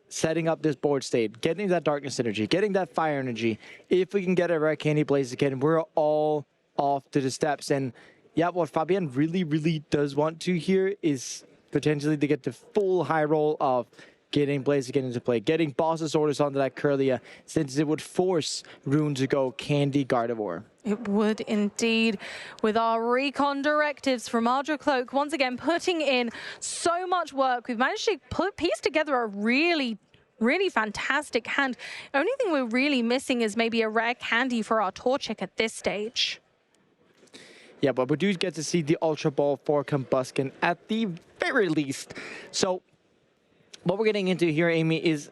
setting up this board state, getting that Darkness Energy, getting that Fire Energy. If we can get a rare Candy Blaziken, we're all off to the steps. And yeah, what Fabien really, really does want to here is potentially to get the full high roll of getting Blaziken into play, getting Boss's Orders onto that Curlia, since it would force Rune to go Candy Gardevoir. It would indeed, with our recon directives from Ardra Cloak, once again putting in so much work. We've managed to piece together a really fantastic hand. The only thing we're really missing is maybe a rare candy for our Torchic at this stage. Yeah, but we do get to see the Ultra Ball for Combusken at the very least. So what we're getting into here, Amy, is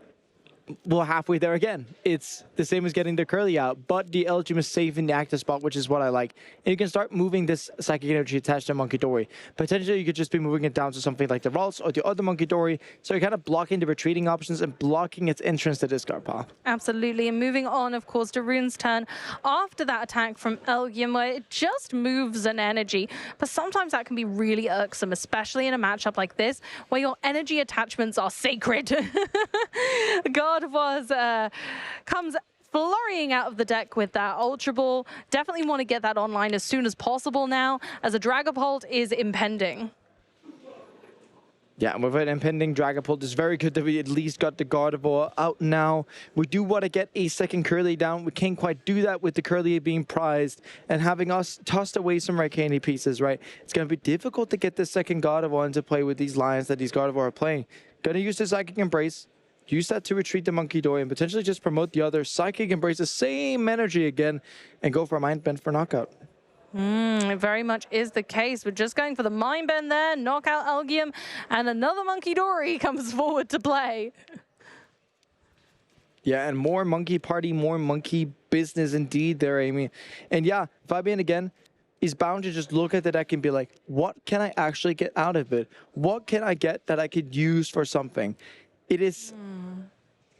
we're halfway there again. It's the same as getting the Curly out, but the Elgyem is safe in the active spot, which is what I like. And you can start moving this Psychic Energy attached to Monkey Dory. Potentially, you could just be moving it down to something like the Ralts or the other Monkey Dory, so you're kind of blocking the retreating options and blocking its entrance to discard pile. Absolutely, and moving on, of course, to Rune's turn after that attack from Elgyem, where it just moves an energy. But sometimes that can be really irksome, especially in a matchup like this, where your energy attachments are sacred. God Gardevoirs comes flurrying out of the deck with that Ultra Ball. Definitely want to get that online as soon as possible now, as a Dragapult is impending. Yeah, and with an impending Dragapult, it's very good that we at least got the Gardevoir out now. We do want to get a second Curly down. We can't quite do that with the Curly being prized and having us tossed away some red candy pieces, right? It's going to be difficult to get the second Gardevoir into play with these lines that these Gardevoir are playing. Going to use the Psychic Embrace, use that to retreat the Monkey Dory and potentially just promote the other Psychic Embrace, the same energy again, and go for a Mind Bend for knockout. It very much is the case. We're just going for the Mind Bend there, knockout Algium, and another Monkey Dory comes forward to play. Yeah, and more Monkey Party, more Monkey business indeed there, Amy. And yeah, Fabien again is bound to just look at the deck and be like, what can I actually get out of it? What can I get that I could use for something? It is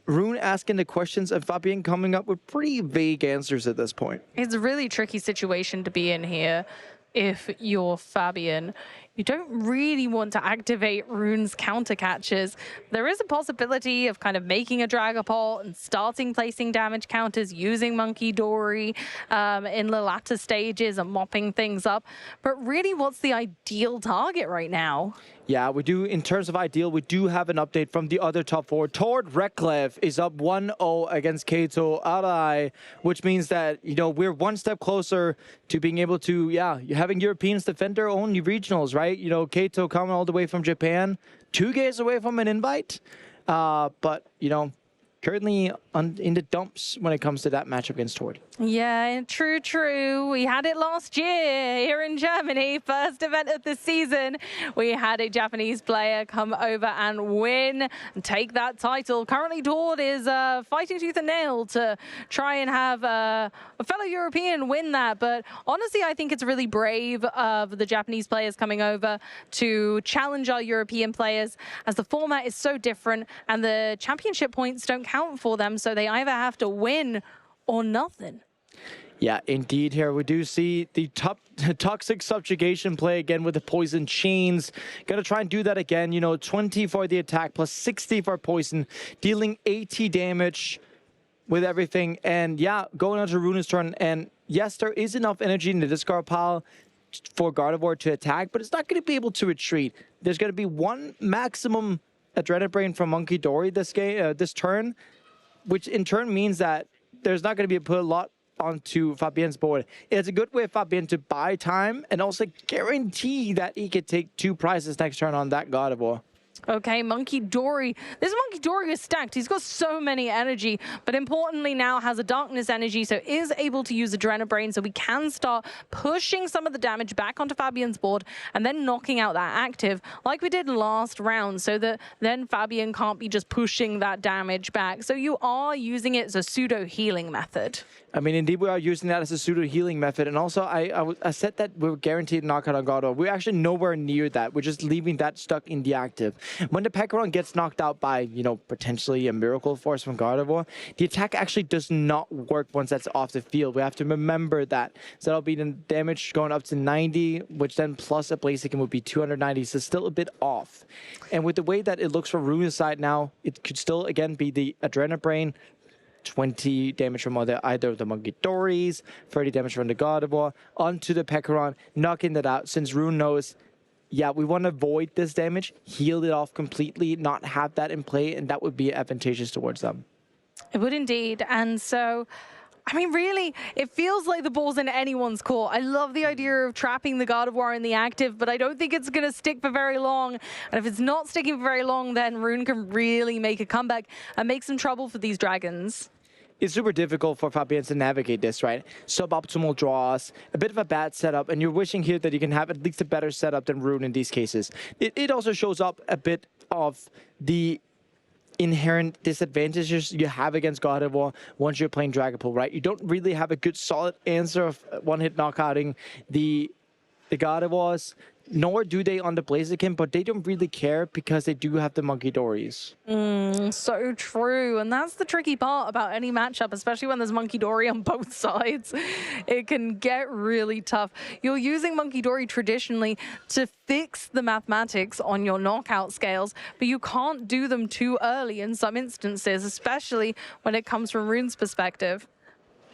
Rune asking the questions and Fabien coming up with pretty vague answers at this point. It's a really tricky situation to be in here if you're Fabien. You don't really want to activate Rune's counter catches. There is a possibility of kind of making a Dragapult and starting placing damage counters using Monkey Dory in the latter stages and mopping things up. But really, what's the ideal target right now? Yeah, we do, in terms of ideal, we do have an update from the other top four. Tord Reklev is up 1-0 against Kato Arai, which means that, you know, we're one step closer to being able to, having Europeans defend their own regionals, right? You know, Kato coming all the way from Japan, 2 games away from an invite. But, you know, currently in the dumps when it comes to that matchup against Tord. Yeah, true. We had it last year here in Germany, first event of the season. We had a Japanese player come over and win and take that title. Currently, Tord is fighting tooth and nail to try and have a fellow European win that. But honestly, I think it's really brave of the Japanese players coming over to challenge our European players, as the format is so different and the championship points don't count for them. So they either have to win or nothing. Yeah, indeed. Here we do see the toxic subjugation play again with the poison chains. Gonna try and do that again. You know, 20 for the attack plus 60 for poison, dealing 80 damage with everything. And yeah, going on to Rune's turn. And yes, there is enough energy in the discard pile for Gardevoir to attack, but it's not going to be able to retreat. There's going to be one maximum Adrenaline Brain from Monkey Dory this turn, which in turn means that there's not going to be put a lot onto Fabien's board. It's a good way for Fabien to buy time and also guarantee that he could take 2 prizes next turn on that Gardevoir. Okay, Monkey Dory. This Monkey Dory is stacked. He's got so many energy, but importantly now has a darkness energy, so is able to use Adrenaline Brain, so we can start pushing some of the damage back onto Fabien's board and then knocking out that active like we did last round, so that then Fabien can't be just pushing that damage back. So you are using it as a pseudo healing method. I mean, indeed, we are using that as a pseudo-healing method. And also, I said that we were guaranteed knockout on Gardevoir. We're actually nowhere near that. We're just leaving that stuck in the active. When the Pekaron gets knocked out by, you know, potentially a Miracle Force from Gardevoir, the attack actually does not work once that's off the field. We have to remember that. So that'll be the damage going up to 90, which then plus a Blaziken would be 290. So still a bit off. And with the way that it looks for Rune's side now, it could still, again, be the Adrenaline Brain, 20 damage from either of the Monkey Dories, 30 damage from the Gardevoir, onto the Pekaron, knocking that out, since Rune knows, yeah, we want to avoid this damage, heal it off completely, not have that in play, and that would be advantageous towards them. It would indeed, and so, I mean, really, it feels like the ball's in anyone's court. I love the idea of trapping the Gardevoir in the active, but I don't think it's going to stick for very long. And if it's not sticking for very long, then Rune can really make a comeback and make some trouble for these dragons. It's super difficult for Fabien to navigate this, right? Suboptimal draws, a bit of a bad setup, and you're wishing here that you can have at least a better setup than Rune in these cases. It also shows up a bit of the inherent disadvantages you have against Gardevoir once you're playing Dragapult, right? You don't really have a good solid answer of one-hit knockouting the the Gardevoirs, nor do they on the Blaziken, but they don't really care because they do have the Monkey Dories. So true. And that's the tricky part about any matchup, especially when there's Monkey Dory on both sides. It can get really tough. You're using Monkey Dory traditionally to fix the mathematics on your knockout scales, but you can't do them too early in some instances, especially when it comes from Rune's perspective.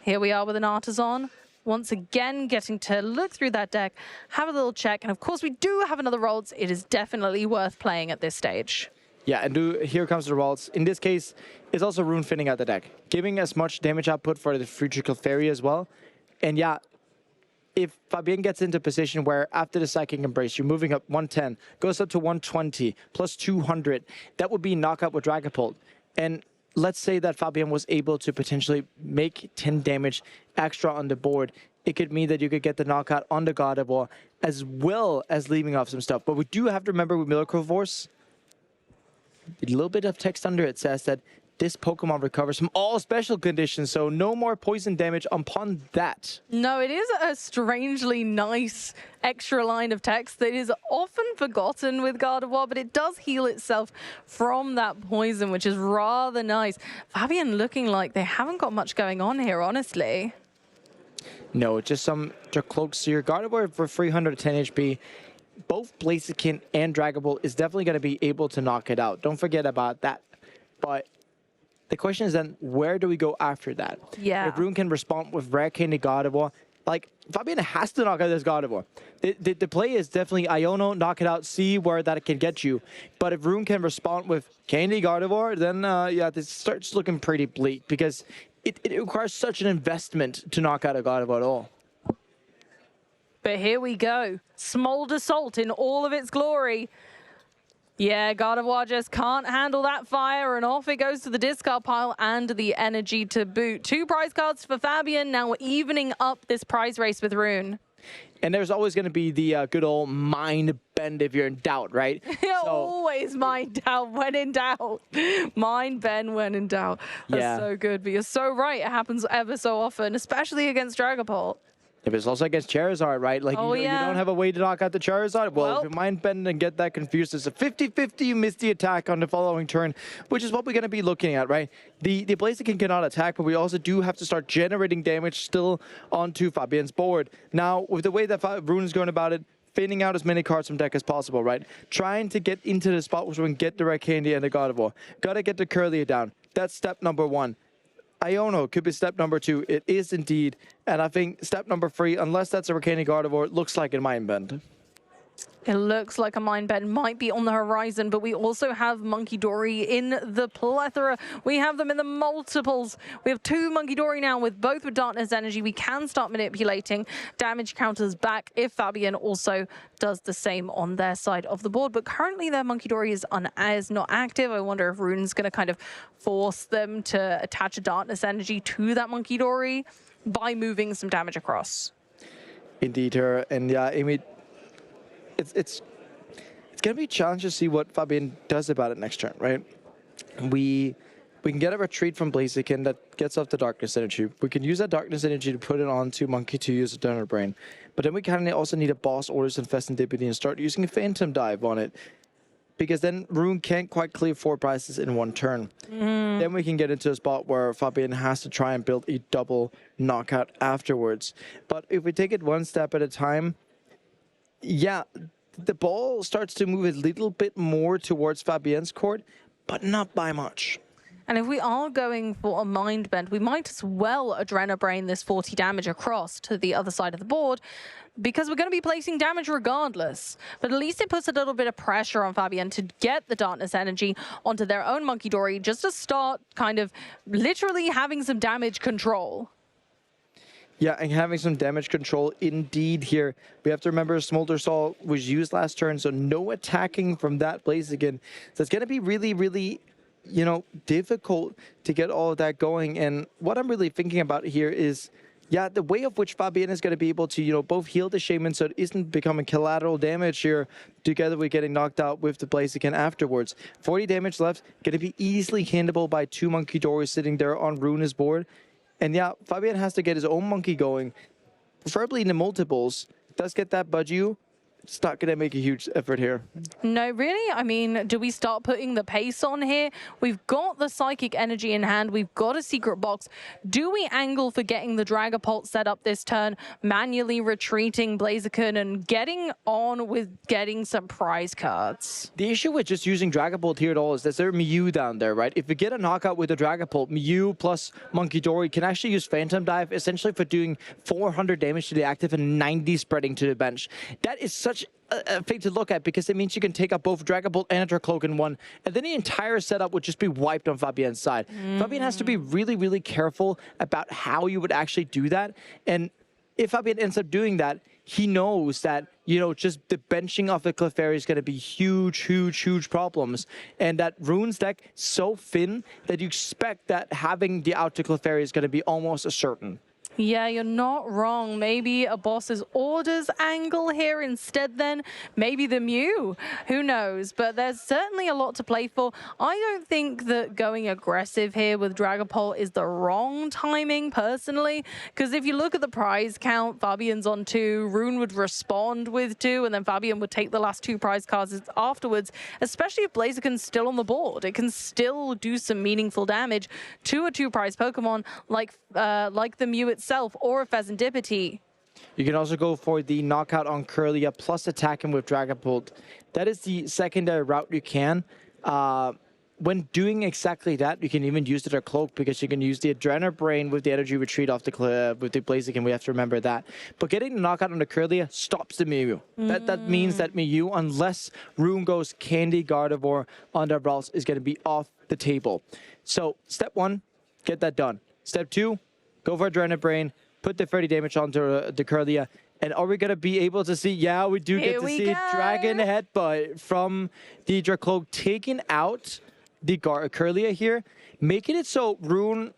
Here we are with an Artisan. Once again, getting to look through that deck, have a little check. And of course, we do have another Ralts. It is definitely worth playing at this stage. Yeah, and here comes the Ralts. In this case, it's also Rune thinning out the deck, giving as much damage output for the Future Clefairy as well. And yeah, if Fabien gets into a position where after the Psychic Embrace, you're moving up 110, goes up to 120, plus 200, that would be knockout with Dragapult. And let's say that Fabien was able to potentially make 10 damage extra on the board. It could mean that you could get the knockout on the Gardevoir as well as leaving off some stuff. But we do have to remember with Miracle Force, a little bit of text under it says that this Pokemon recovers from all special conditions, so no more poison damage upon that. No, it is a strangely nice extra line of text that is often forgotten with Gardevoir, but it does heal itself from that poison, which is rather nice. Fabien looking like they haven't got much going on here, honestly. No, just some cloaks here. Gardevoir for 310 HP. Both Blaziken and Dragapult is definitely going to be able to knock it out. Don't forget about that. But the question is then, where do we go after that? Yeah. If Rune can respond with Rare Candy Gardevoir, like, Fabien has to knock out this Gardevoir. The play is definitely Iono, knock it out, see where that can get you. But if Rune can respond with Candy Gardevoir, then, yeah, this starts looking pretty bleak because it requires such an investment to knock out a Gardevoir at all. But here we go. Smolder Salt in all of its glory. Yeah, Gardevoir just can't handle that fire, and off it goes to the discard pile and the energy to boot. 2 prize cards for Fabien. Now we're evening up this prize race with Rune. And there's always going to be the good old mind bend if you're in doubt, right? Always mind doubt when in doubt. Mind bend when in doubt. That's so good. But you're so right. It happens ever so often, especially against Dragapult. If it's also against Charizard, right? Like, you don't have a way to knock out the Charizard. Well, if you mind bend and get that confused, it's a 50-50, you miss the attack on the following turn, which is what we're going to be looking at, right? The Blaziken cannot attack, but we also do have to start generating damage still onto Fabien's board. Now, with the way that Rune is going about it, thinning out as many cards from deck as possible, right? Trying to get into the spot where we can get the Red Candy and the Gardevoir. Got to get the Curlier down. That's step number 1. Iono could be step number 2. It is indeed. And I think step number 3, unless that's a Recanic Gardevoir, it looks like a Mind Bend. It looks like a Mind Bend might be on the horizon, but we also have Monkey Dory in the plethora. We have them in the multiples. We have 2 Monkey Dory now with both with Darkness Energy. We can start manipulating damage counters back if Fabien also does the same on their side of the board. But currently their Monkey Dory is not active. I wonder if Rune's going to kind of force them to attach a Darkness Energy to that Monkey Dory by moving some damage across. Indeed, her. And yeah, Amy, it's gonna be a challenge to see what Fabien does about it next turn, right? We can get a retreat from Blaziken that gets off the Darkness Energy. We can use that Darkness Energy to put it onto Monkey to use a Donor Brain. But then we kind of also need a Boss Orders Infestantipity and start using a Phantom Dive on it. Because then Rune can't quite clear 4 prizes in 1 turn. Then we can get into a spot where Fabien has to try and build a double knockout afterwards. But if we take it 1 step at a time, yeah, the ball starts to move a little bit more towards Fabien's court, but not by much. And if we are going for a Mind Bend, we might as well Adrenabrain this 40 damage across to the other side of the board, because we're going to be placing damage regardless. But at least it puts a little bit of pressure on Fabien to get the Darkness Energy onto their own Monkey Dory, just to start kind of literally having some damage control. Yeah, and having some damage control indeed here. We have to remember Smolder Salt was used last turn, so no attacking from that Blaziken. So it's going to be really, really, you know, difficult to get all of that going. And what I'm really thinking about here is, yeah, the way of which Fabien is going to be able to, you know, both heal the Shaman so it isn't becoming collateral damage here, together with getting knocked out with the Blaziken afterwards. 40 damage left, going to be easily handleable by 2 Monkey Dories sitting there on Rune's board. And yeah, Fabien has to get his own monkey going, preferably in the multiples, does get that Budgie, it's not going to make a huge effort here. No, really? I mean, do we start putting the pace on here? We've got the Psychic Energy in hand. We've got a Secret Box. Do we angle for getting the Dragapult set up this turn, manually retreating Blaziken and getting on with getting some prize cards? The issue with just using Dragapult here at all is that there's Mew down there, right? If we get a knockout with the Dragapult, Mew plus Monkey Dory can actually use Phantom Dive essentially for doing 400 damage to the active and 90 spreading to the bench. That is such a thing to look at because it means you can take up both Dragapult and a Cloak in one, and then the entire setup would just be wiped on Fabien's side. Fabien has to be really, really careful about how you would actually do that, and if Fabien ends up doing that, he knows that, you know, just the benching of the Clefairy is going to be huge problems, and that Rune's deck so thin that you expect that having the out to Clefairy is going to be almost a certain. Yeah, you're not wrong. Maybe a boss's orders angle here instead then. Maybe the Mew. Who knows? But there's certainly a lot to play for. I don't think that going aggressive here with Dragapult is the wrong timing, personally. Because if you look at the prize count, Fabien's on 2, Rune would respond with 2, and then Fabien would take the last 2 prize cards afterwards, especially if Blaziken's still on the board. It can still do some meaningful damage to a 2-prize Pokemon like the Mew itself or a Pheasantipity. You can also go for the knockout on Curlia plus attack him with Dragapult. That is the secondary route you can. When doing exactly that, you can even use the Cloak because you can use the Adrenaline Brain with the energy retreat off the with the Blaziken. We have to remember that. But getting the knockout on the Curlia stops the Mew. That means that Mew, unless Rune goes Candy Gardevoir on their Brawls, is going to be off the table. So step 1, get that done. Step 2, go for Adrenaline Brain, put the 30 damage onto the Curlia, and are we going to be able to see? Yeah, we do get to see Dragon Headbutt from the Dracloak taking out the Curlia here, making it so Rune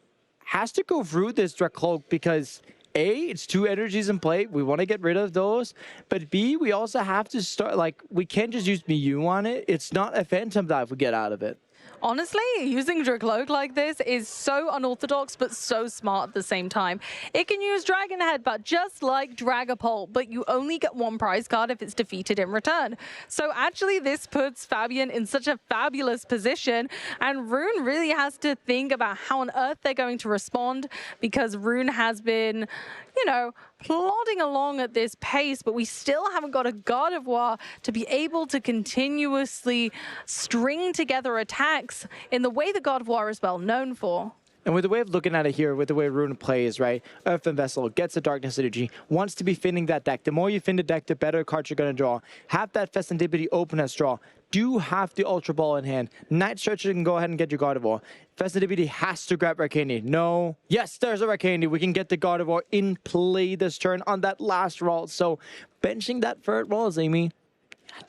has to go through this Dracloak because A, it's 2 energies in play. We want to get rid of those. But B, we also have to start, like, we can't just use Mew on it. It's not a Phantom Dive we get out of it. Honestly, using Dracloak like this is so unorthodox, but so smart at the same time. It can use Dragon Headbutt just like Dragapult, but you only get 1 prize card if it's defeated in return. So actually, this puts Fabien in such a fabulous position, and Rune really has to think about how on earth they're going to respond, because Rune has been, you know, plodding along at this pace, but we still haven't got a Gardevoir to be able to continuously string together attacks in the way that Gardevoir is well known for. And with the way of looking at it here, with the way Rune plays, right? Earthen Vessel gets the Darkness Energy, wants to be thinning that deck. The more you thin the deck, the better cards you're going to draw. Have that Pheasantipity open as draw. Do have the Ultra Ball in hand. Night Searcher can go ahead and get your Gardevoir. Pheasantipity has to grab Arcanine. No. Yes, there's a Arcanine. We can get the Gardevoir in play this turn on that last roll. So benching that third roll, Amy,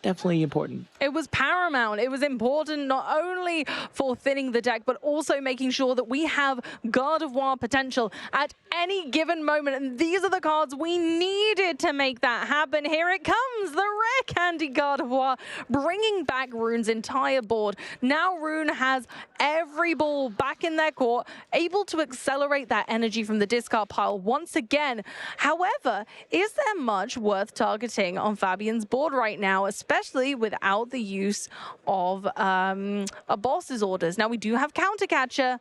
definitely important. It was paramount. It was important not only for thinning the deck, but also making sure that we have Gardevoir potential at any given moment. And these are the cards we needed to make that happen. Here it comes, the Rare Candy Gardevoir, bringing back Rune's entire board. Now Rune has every ball back in their court, able to accelerate that energy from the discard pile once again. However, is there much worth targeting on Fabien's board right now, especially without the use of a boss's orders? Now, we do have Counter Catcher,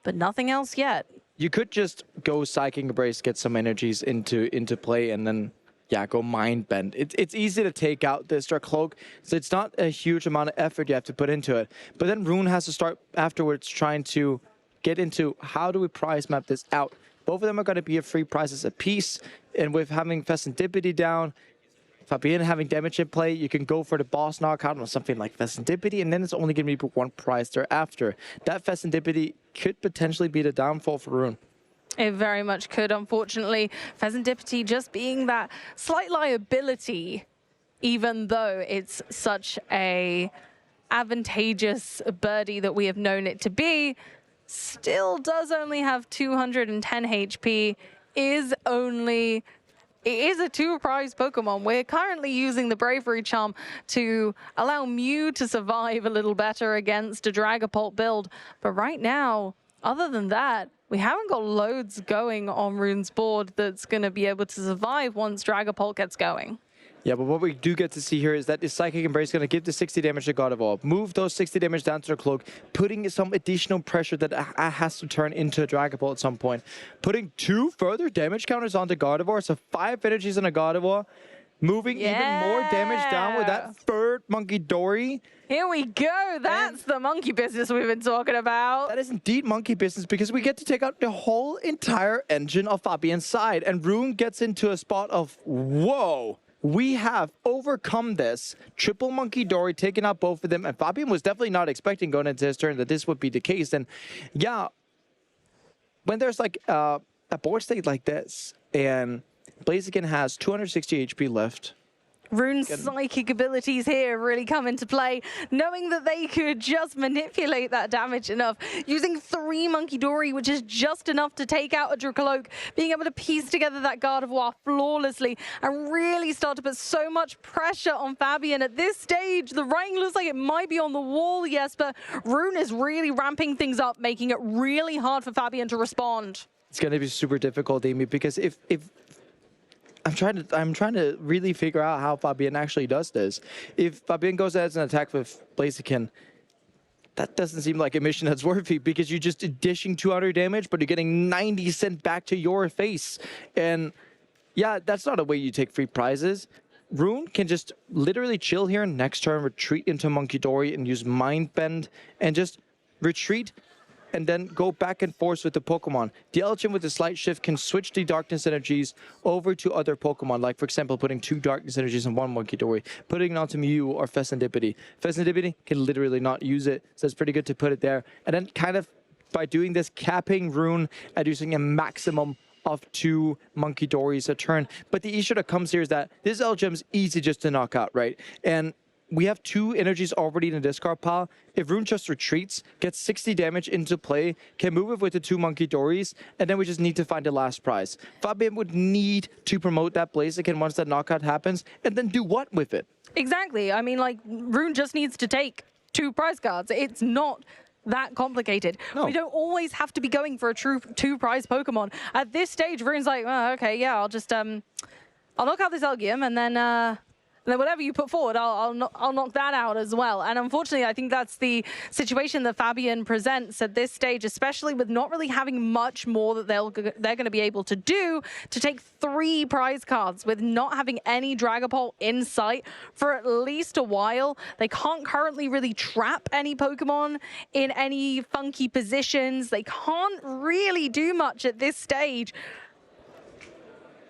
but nothing else yet. You could just go Psychic Embrace, get some energies into play, and then, yeah, go Mind Bend. It's easy to take out this Dracloak, so it's not a huge amount of effort you have to put into it. But then Rune has to start afterwards trying to get into how do we prize map this out. Both of them are going to be at 3 prizes apiece, and with having Pheasantipity down, Fabien having damage in play, you can go for the boss knockout on something like Pheasantipity, and then it's only going to be 1 prize thereafter. That Pheasantipity could potentially be the downfall for Rune. It very much could, unfortunately. Pheasantipity just being that slight liability, even though it's such a advantageous birdie that we have known it to be, still does only have 210 HP, it is a 2-prize Pokemon. We're currently using the Bravery Charm to allow Mew to survive a little better against a Dragapult build. But right now, other than that, we haven't got loads going on Rune's board that's going to be able to survive once Dragapult gets going. Yeah, but what we do get to see here is that the Psychic Embrace is going to give the 60 damage to God of All, move those 60 damage down to the Cloak, putting some additional pressure that has to turn into a Dragapult at some point. Putting 2 further damage counters onto God of All, so 5 energies on a God of All, moving even more damage down with that third Monkey Dory. Here we go. That's the monkey business we've been talking about. That is indeed monkey business because we get to take out the whole entire engine of Fabien's side. And Rune gets into a spot of, whoa. We have overcome this. Triple Monkey Dory, taking out both of them. And Fabien was definitely not expecting going into his turn that this would be the case. And yeah, when there's like a board state like this, and Blaziken has 260 HP left. Rune's psychic abilities here really come into play, knowing that they could just manipulate that damage enough, using 3 Monkey Dory, which is just enough to take out a Dracoloak, being able to piece together that Gardevoir flawlessly and really start to put so much pressure on Fabien. At this stage, the writing looks like it might be on the wall, yes, but Rune is really ramping things up, making it really hard for Fabien to respond. It's going to be super difficult, Amy, because if I'm trying to really figure out how Fabien actually does this. If Fabien goes as an attack with Blaziken, that doesn't seem like a mission that's worthy because you're just dishing 200 damage, but you're getting 90 sent back to your face. And yeah, that's not a way you take free prizes. Rune can just literally chill here next turn, retreat into Monkey Dory and use Mind Bend and just retreat and then go back and forth with the Pokemon. The Elgin with the slight shift can switch the Darkness energies over to other Pokemon, like for example, putting 2 Darkness energies in 1 Monkey Dory, putting it onto Mew or Fezandipity. Fezandipity can literally not use it, so it's pretty good to put it there. And then kind of by doing this, capping Rune at using a maximum of 2 Monkey Dories a turn. But the issue that comes here is that this Elgim's easy just to knock out, right? And we have 2 energies already in the discard pile. If Rune just retreats, gets 60 damage into play, can move it with the 2 Monkey Dories, and then we just need to find the last prize. Fabien would need to promote that Blaziken once that knockout happens, and then do what with it? Exactly. I mean, like, Rune just needs to take 2 prize cards. It's not that complicated. No. We don't always have to be going for a true 2 prize Pokemon. At this stage, Rune's like, oh, okay, yeah, I'll just, I'll knock out this Elgium, and then whatever you put forward, I'll knock that out as well. And unfortunately, I think that's the situation that Fabien presents at this stage, especially with not really having much more that they're going to be able to do to take 3 prize cards with not having any Dragapult in sight for at least a while. They can't currently really trap any Pokemon in any funky positions. They can't really do much at this stage.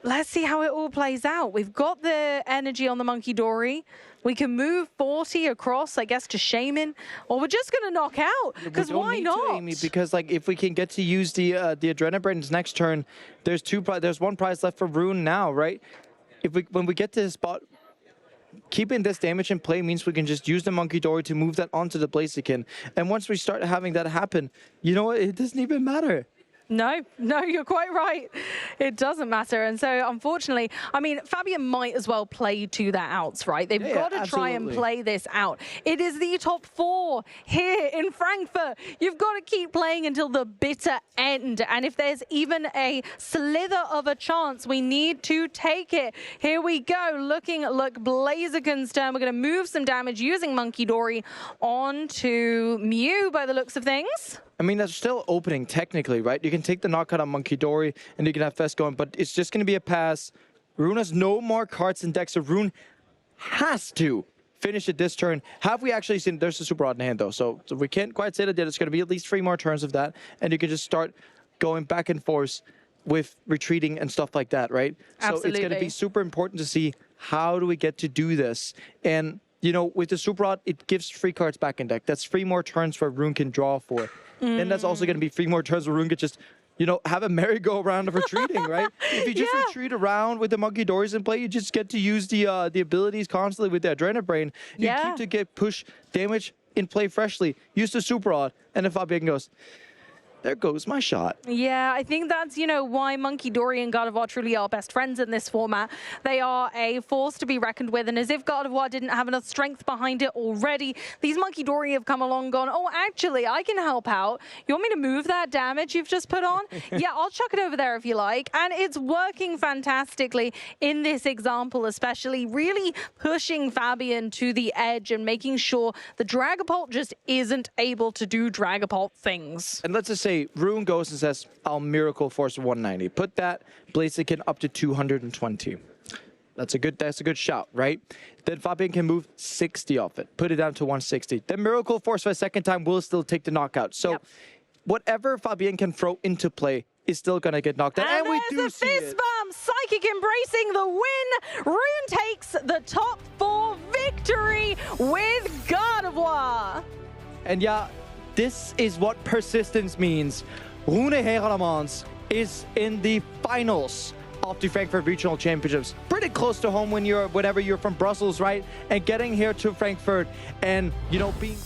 Let's see how it all plays out. We've got the energy on the Monkey Dory. We can move 40 across, I guess, to Shaman, or we're just going to knock out, because why not? To, Amy, because like if we can get to use the Adrenabrains next turn, there's 1 prize left for Rune now, right? When we get to the spot, keeping this damage in play means we can just use the Monkey Dory to move that onto the Blaziken. And once we start having that happen, you know what? It doesn't even matter. No, you're quite right. It doesn't matter. And so, unfortunately, I mean, Fabien might as well play to their outs, right? They've got to try and play this out. It is the top 4 here in Frankfurt. You've got to keep playing until the bitter end. And if there's even a slither of a chance, we need to take it. Here we go. Look, Blaziken's turn. We're going to move some damage using Monkey Dory onto Mew by the looks of things. I mean, that's still opening technically, right? You can take the knockout on Monkey Dory and you can have Fest going, but it's just going to be a pass. Rune has no more cards in deck, so Rune has to finish it this turn. Have we actually seen, there's a Super Rod in hand though, so we can't quite say that it's going to be at least 3 more turns of that, and you can just start going back and forth with retreating and stuff like that, right? Absolutely. So it's going to be super important to see how do we get to do this. And, you know, with the Super Rod, it gives 3 cards back in deck. That's 3 more turns where Rune can draw for. Then that's also going to be 3 more turns where Rune could just, you know, have a merry-go-round of retreating, right? If you just retreat around with the Monkey Dories in play, you just get to use the abilities constantly with the Adrenabrain. You keep to get push damage in play freshly. Use the Super Rod, and if Fabien goes, there goes my shot. Yeah, I think that's, you know, why Monkey Dory and God of War truly are best friends in this format. They are a force to be reckoned with, and as if God of War didn't have enough strength behind it already, these Monkey Dory have come along and gone, oh, actually, I can help out. You want me to move that damage you've just put on? Yeah, I'll chuck it over there if you like. And it's working fantastically in this example, especially really pushing Fabien to the edge and making sure the Dragapult just isn't able to do Dragapult things. And let's just say Rune goes and says, I'll Miracle Force 190. Put that Blaziken up to 220. That's a good shout, right? Then Fabien can move 60 off it, put it down to 160. Then Miracle Force for a second time will still take the knockout. So whatever Fabien can throw into play is still going to get knocked out. And we do there's a fist bump. Psychic embracing the win. Rune takes the top 4 victory with God of War. And yeah, this is what persistence means. Rune Heiremans is in the finals of the Frankfurt Regional Championships. Pretty close to home when you're, whenever you're from Brussels, right? And getting here to Frankfurt and, you know, being